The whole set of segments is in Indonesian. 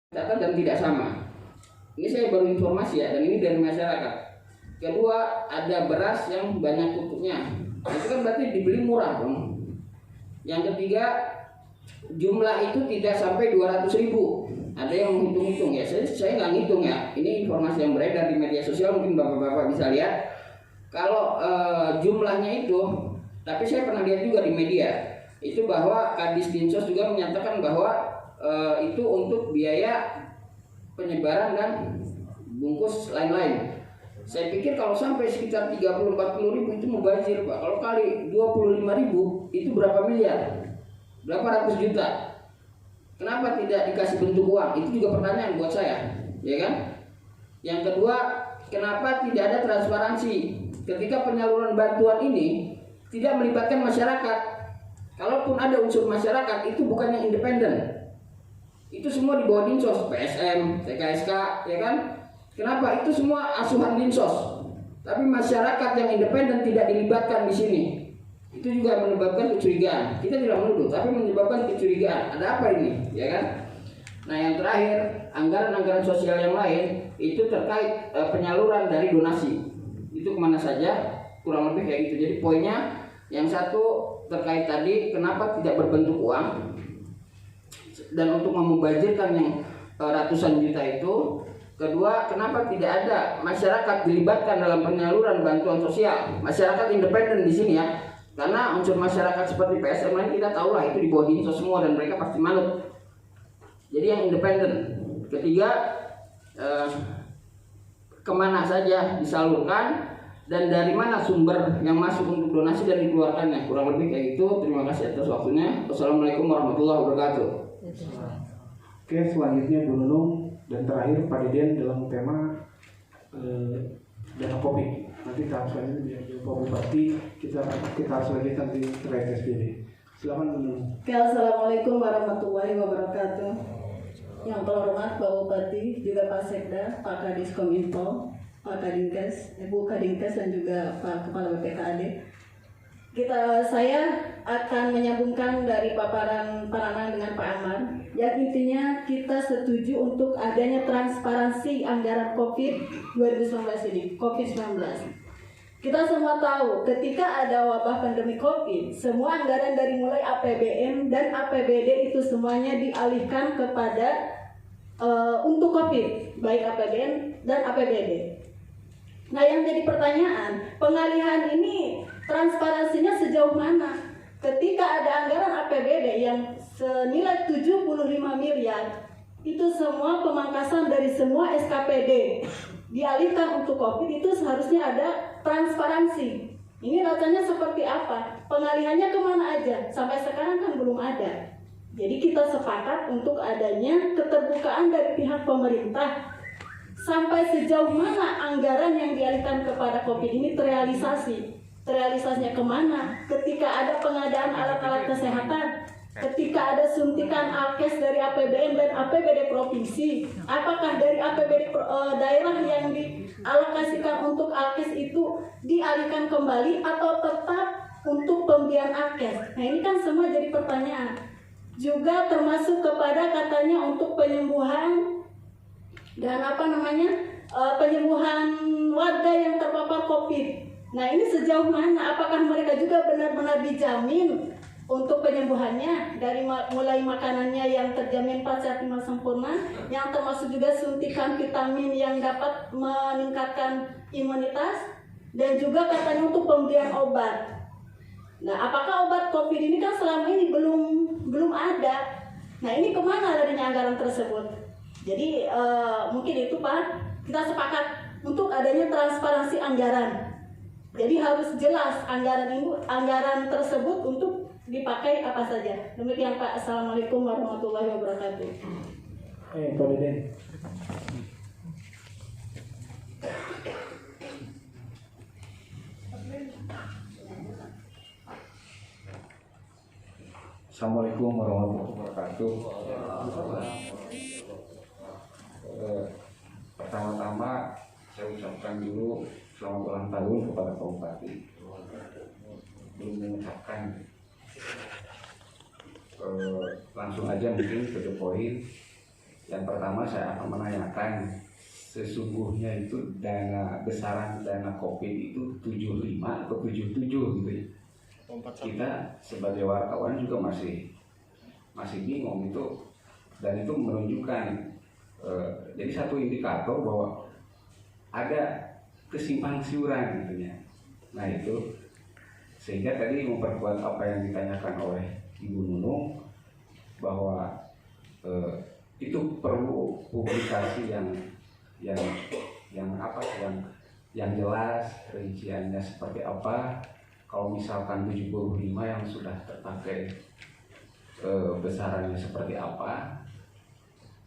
dan tidak sama. Ini saya baru informasi ya, dan ini dari masyarakat. Kedua, ada beras yang banyak pupuknya. Itu kan berarti dibeli murah dong. Yang ketiga, jumlah itu tidak sampai 200.000. Ada yang menghitung-hitung ya, saya nggak ngitung ya. Ini informasi yang beredar di media sosial, mungkin bapak-bapak bisa lihat. Kalau jumlahnya itu, tapi saya pernah lihat juga di media, itu bahwa Kadis Dinsos juga menyatakan bahwa itu untuk biaya penyebaran dan bungkus lain-lain. Saya pikir kalau sampai sekitar 30-40 ribu itu mubazir Pak. Kalau kali 25.000 itu berapa miliar? Berapa ratus juta? Kenapa tidak dikasih bentuk uang? Itu juga pertanyaan buat saya, ya kan? Yang kedua, kenapa tidak ada transparansi ketika penyaluran bantuan ini tidak melibatkan masyarakat? Kalaupun ada unsur masyarakat, itu bukan yang independen. Itu semua di bawah Dinsos, PSM, TKSK, ya kan? Kenapa? Itu semua asuhan Dinsos. Tapi masyarakat yang independen tidak dilibatkan di sini. Itu juga menyebabkan kecurigaan. Kita tidak menuduh, tapi menyebabkan kecurigaan. Ada apa ini, ya kan? Nah, yang terakhir, anggaran-anggaran sosial yang lain itu terkait penyaluran dari donasi. Itu kemana saja? Kurang lebih kayak gitu. Jadi poinnya, yang satu terkait tadi, kenapa tidak berbentuk uang? Dan untuk memubazirkan yang ratusan juta itu. Kedua, kenapa tidak ada masyarakat dilibatkan dalam penyaluran bantuan sosial? Masyarakat independen di sini ya, karena unsur masyarakat seperti PSM lain kita tahu lah itu di bawah Dinsos semua dan mereka pasti manut. Jadi yang independen. Ketiga, kemana saja disalurkan dan dari mana sumber yang masuk untuk donasi dan dikeluarkannya? Kurang lebih kayak gitu. Terima kasih atas waktunya. Wassalamualaikum warahmatullahi wabarakatuh. Oke, selanjutnya Bu Nunung. Dan terakhir Pak Deden dalam tema dana Covid. Nanti tahap selanjutnya Pak Bupati kita harus lanjutkan di terkait SPD. Silakan Bu. Oke, assalamualaikum warahmatullahi wabarakatuh. Yang terhormat Pak Bupati, juga Pak Sekda, Pak Kadis Kominfo, Pak Kadinkes, Ibu Kadinkes dan juga Pak Kepala BPKAD. Saya akan menyambungkan dari paparan Pak Nanang dengan Pak Amar. Yang intinya kita setuju untuk adanya transparansi anggaran COVID-19 ini, COVID-19. Kita semua tahu ketika ada wabah pandemi COVID, semua anggaran dari mulai APBN dan APBD itu semuanya dialihkan kepada untuk COVID, baik APBN dan APBD. Nah, yang jadi pertanyaan, pengalihan ini transparansinya sejauh mana? Ketika ada anggaran APBD yang senilai 75 miliar, itu semua pemangkasan dari semua SKPD dialihkan untuk COVID, itu seharusnya ada transparansi. Ini rasanya seperti apa? Pengalihannya kemana aja? Sampai sekarang kan belum ada. Jadi kita sepakat untuk adanya keterbukaan dari pihak pemerintah. Sampai sejauh mana anggaran yang dialihkan kepada COVID ini terrealisasi? Terrealisasinya kemana? Ketika ada pengadaan alat-alat kesehatan, ketika ada suntikan alkes dari APBN dan APBD provinsi, apakah dari APBD daerah yang dialokasikan untuk alkes itu dialihkan kembali atau tetap untuk pembelian alkes? Nah, ini kan semua jadi pertanyaan. Juga termasuk kepada katanya untuk penyembuhan dan penyembuhan warga yang terpapar COVID. Nah, ini sejauh mana? Apakah mereka juga benar-benar dijamin untuk penyembuhannya dari mulai makanannya yang terjamin 4 sehat 5 sempurna, yang termasuk juga suntikan vitamin yang dapat meningkatkan imunitas, dan juga katanya untuk pembelian obat. Nah, apakah obat COVID ini kan selama ini belum ada. Nah, ini kemana larinya anggaran tersebut? Jadi mungkin itu Pak, kita sepakat untuk adanya transparansi anggaran. Jadi harus jelas anggaran tersebut untuk dipakai apa saja. Demikian Pak. Assalamualaikum warahmatullahi wabarakatuh. Pak Deden. Assalamualaikum warahmatullahi wabarakatuh. Pertama-tama saya ucapkan dulu selamat ulang tahun kepada Pak Bupati. Belum mengucapkan, langsung aja mungkin ke the point. Yang pertama saya akan menanyakan sesungguhnya itu besaran dana COVID itu 75 atau 77 gitu ya. Kita sebagai wartawan juga masih bingung itu, dan itu menunjukkan jadi satu indikator bahwa ada kesimpang siuran gitu ya. Nah itu sehingga tadi memperkuat apa yang ditanyakan oleh Ibu Nunung bahwa itu perlu publikasi yang jelas, rinciannya seperti apa. Kalau misalkan 75 yang sudah terpakai besarannya seperti apa.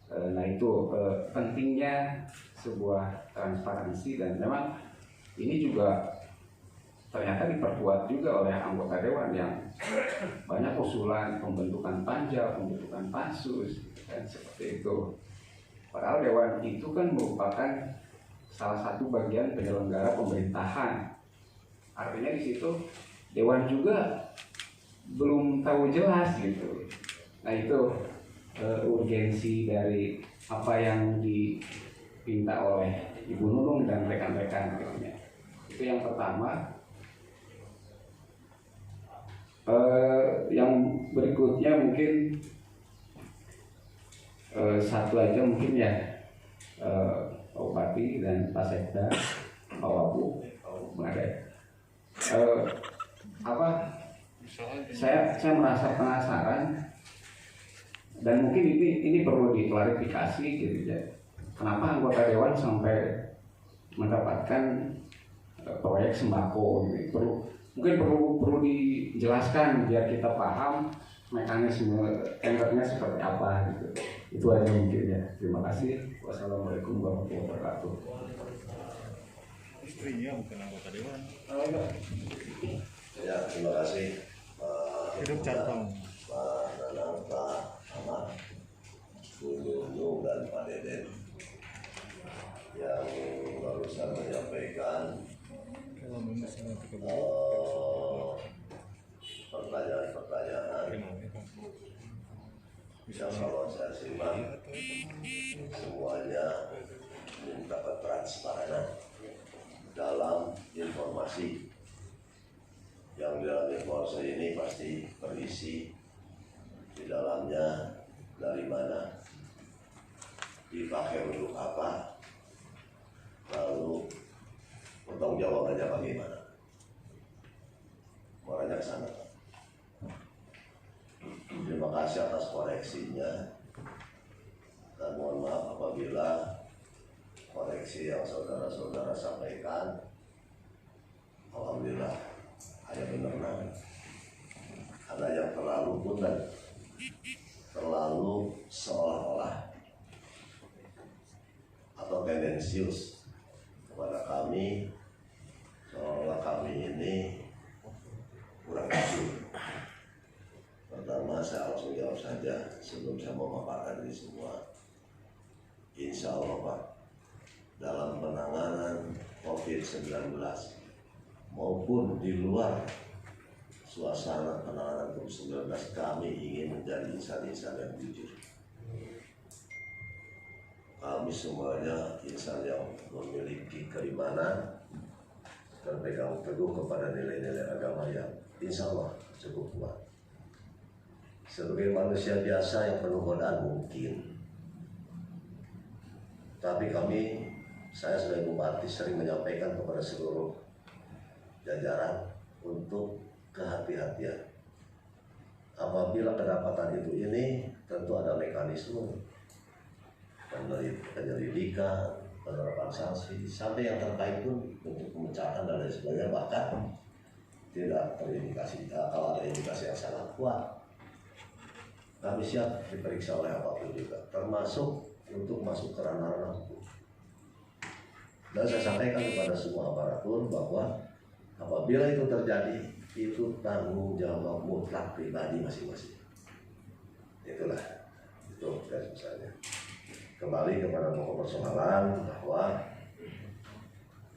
Nah itu pentingnya sebuah transparansi, dan memang ini juga ternyata diperkuat juga oleh anggota dewan yang banyak usulan pembentukan panja, pembentukan pansus, dan seperti itu. Padahal dewan itu kan merupakan salah satu bagian penyelenggara pemerintahan. Artinya di situ dewan juga belum tahu jelas gitu. Nah itu urgensi dari apa yang dipinta oleh Ibu Nunung dan rekan-rekan gitu ya. Itu yang pertama. Yang berikutnya mungkin satu aja mungkin ya, Pak Bupati dan Pak Sekda, Pak Wabu, saya merasa penasaran, dan mungkin ini perlu diklarifikasi gitu ya. Kenapa anggota dewan sampai mendapatkan proyek sembako gitu? Mungkin perlu dijelaskan biar kita paham mekanisme tendernya seperti apa gitu. Itu aja mungkin ya. Terima kasih. Wassalamualaikum warahmatullahi wabarakatuh. Istrinya bukan anggota dewan. Ya, terima kasih Hidup Cartong. Pak Nanang, Pak Ahmad, Bu Nunung, dan Pak Deden yang barusan menyampaikan pertanyaan-pertanyaan yang kalau saya simak semuanya minta transparan dalam informasi. Yang dalam informasi ini pasti berisi di dalamnya dari mana, dipakai untuk apa, lalu bertanggung jawabannya bagaimana. Makanya ke sana. Terima kasih atas koreksinya, dan mohon maaf apabila koreksi yang saudara-saudara sampaikan alhamdulillah hanya benar. Ada yang terlalu bulat, terlalu seolah-olah atau tendensius kepada kami, seolah kami ini kurang jujur. Pertama, saya langsung jawab saja sebelum saya memaparkan ini semua. Insya Allah Pak, dalam penanganan COVID-19 maupun di luar suasana penanganan COVID-19, kami ingin menjadi insan-insan yang jujur. Kami semuanya insan yang memiliki keimanan dan pegang teguh kepada nilai-nilai agama yang insya Allah cukup kuat. Sebagai manusia biasa yang penuh godaan mungkin, tapi saya sebagai bupati sering menyampaikan kepada seluruh jajaran untuk kehati-hatian. Apabila kedapatan ini tentu ada mekanisme penyelidikan, penerapan sanksi, sampai yang terkait pun untuk pemecatan dan lain sebagainya, bahkan tidak terindikasi. Kalau ada indikasi yang sangat kuat, kami siap diperiksa oleh apapun juga, termasuk untuk masuk ke ranah hukum. Dan saya sampaikan kepada semua aparatur bahwa apabila itu terjadi, itu tanggung jawab mutlak pribadi masing-masing. Itulah, itu garis besarnya. Kembali kepada pokok persoalan bahwa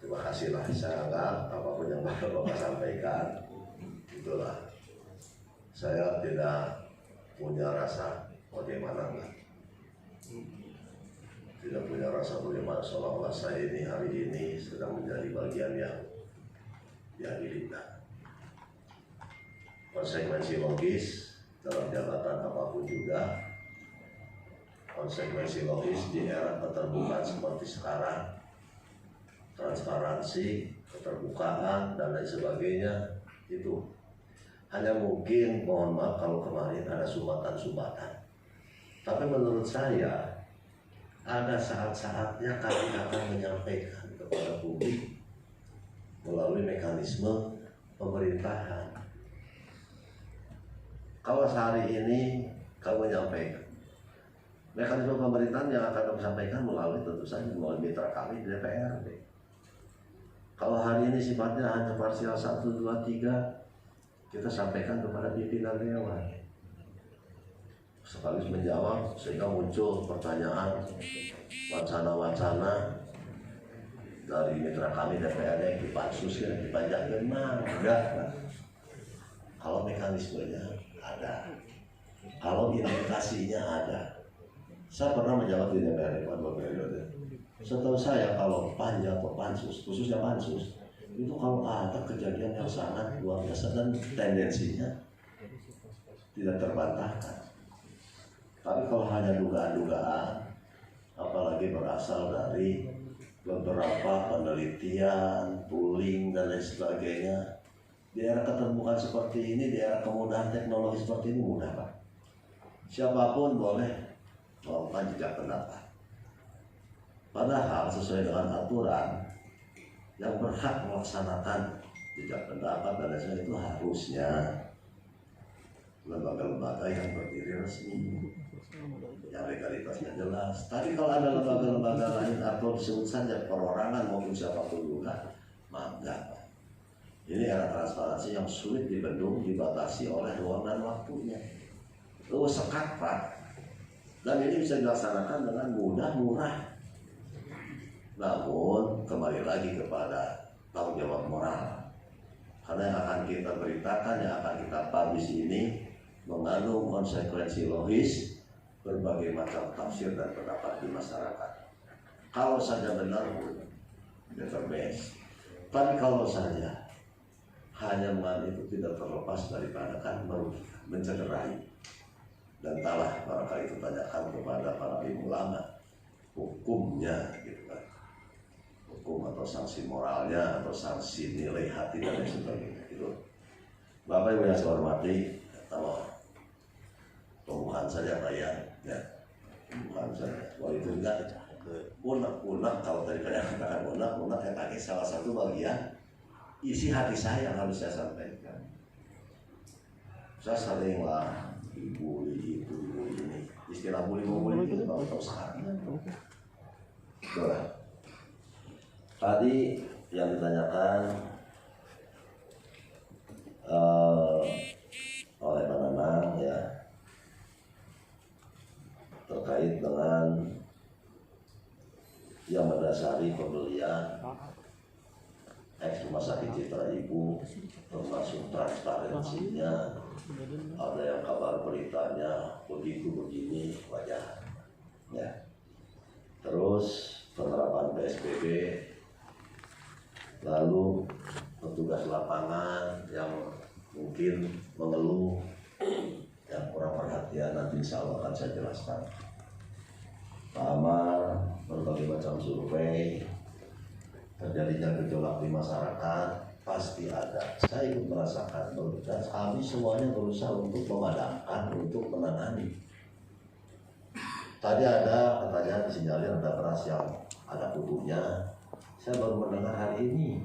terima kasihlah, saya anggap apapun yang Bapak sampaikan, itulah. Saya tidak punya rasa bagaimana enggak. negara 15 seolah-olah saya ini hari ini sedang menjadi bagian yang diinginkan. Konsekuensi logis dalam jabatan apapun juga, konsekuensi logis di era keterbukaan seperti sekarang, transparansi, keterbukaan, dan lain sebagainya, itu hanya mungkin, mohon maaf kalau kemarin ada sumbatan-sumbatan. Tapi menurut saya, ada saat-saatnya kami akan menyampaikan kepada publik melalui mekanisme pemerintahan. Kalau sehari ini kami menyampaikan, mekanisme pemerintahan yang akan kami sampaikan melalui tentu saja melalui mitra kami di DPRD. Kalau hari ini sifatnya hanya parsial 1, 2, 3, kita sampaikan kepada pimpinan dewan. Sekaligus menjawab sehingga muncul pertanyaan, wacana-wacana dari mitra kami DPRD, dipansus, dipanjatkan, enggak. Kalau mekanismenya ada, kalau indikasinya ada. Saya pernah menjawab di DPRD 2 periode. Setahu saya kalau panja atau pansus, khususnya pansus, itu kalau ada kejadian yang sangat luar biasa dan tendensinya tidak terbantahkan. Tapi kalau hanya dugaan-dugaan, apalagi berasal dari beberapa penelitian, pooling, dan lain sebagainya, di era keterbukaan seperti ini, di era kemudahan teknologi seperti ini, mudah Pak. Siapapun boleh melakukan jejak pendapat. Padahal sesuai dengan aturan, yang berhak melaksanakan jejak pendapat dan lain sebagainya itu harusnya lembaga-lembaga yang berdiri resmi, yang legalitasnya jelas. Tapi kalau ada lembaga-lembaga lain atau disebut saja perorangan maupun siapapun juga, maka ini era transparansi yang sulit dibendung, dibatasi oleh ruang dan waktunya. Itu sekat Pak. Dan ini bisa dilaksanakan dengan mudah, murah. Namun kembali lagi kepada tanggung jawab moral. Karena yang akan kita beritakan, yang akan kita publish ini mengandung konsekuensi logis, berbagai macam tafsir dan pendapat di masyarakat. Kalau saja benar pun, better best. Tapi kalau saja hanya mengandung itu tidak terlepas daripada kan merugikan, mencederai. Dan talah barangkali itu tanyakan kepada para ulama, hukumnya gitu kan. Hukum atau sanksi moralnya atau sanksi nilai hati dan lain sebagainya itu. Bapak Ibu yang saya hormati, kalau tumbuhan saja Pak ya, tumbuhan saja. Kalau itu enggak unek-unek, kalau tadi saya katakan unek-unek, saya pakai salah satu bagian isi hati saya yang harus saya sampaikan. Saya seringlah ibu ini istilah bully itu baru tahu sekarang. Itulah. Tadi yang ditanyakan oleh Pak Nanang ya terkait dengan yang mendasari pembelian ex rumah sakit Citra Ibu, termasuk transparansinya, ada yang kabar beritanya begitu begini wajar ya. Terus penerapan PSBB, lalu petugas lapangan yang mungkin mengeluh, yang kurang perhatian, nanti insya Allah akan saya jelaskan. Pak Amar, berbagai macam survei, terjadinya gejolak di masyarakat pasti ada. Saya ikut merasakan, dan kami semuanya berusaha untuk memadamkan, untuk menangani. Tadi ada pertanyaan disinyalir ada beras yang ada kubunya. Saya baru mendengar hari ini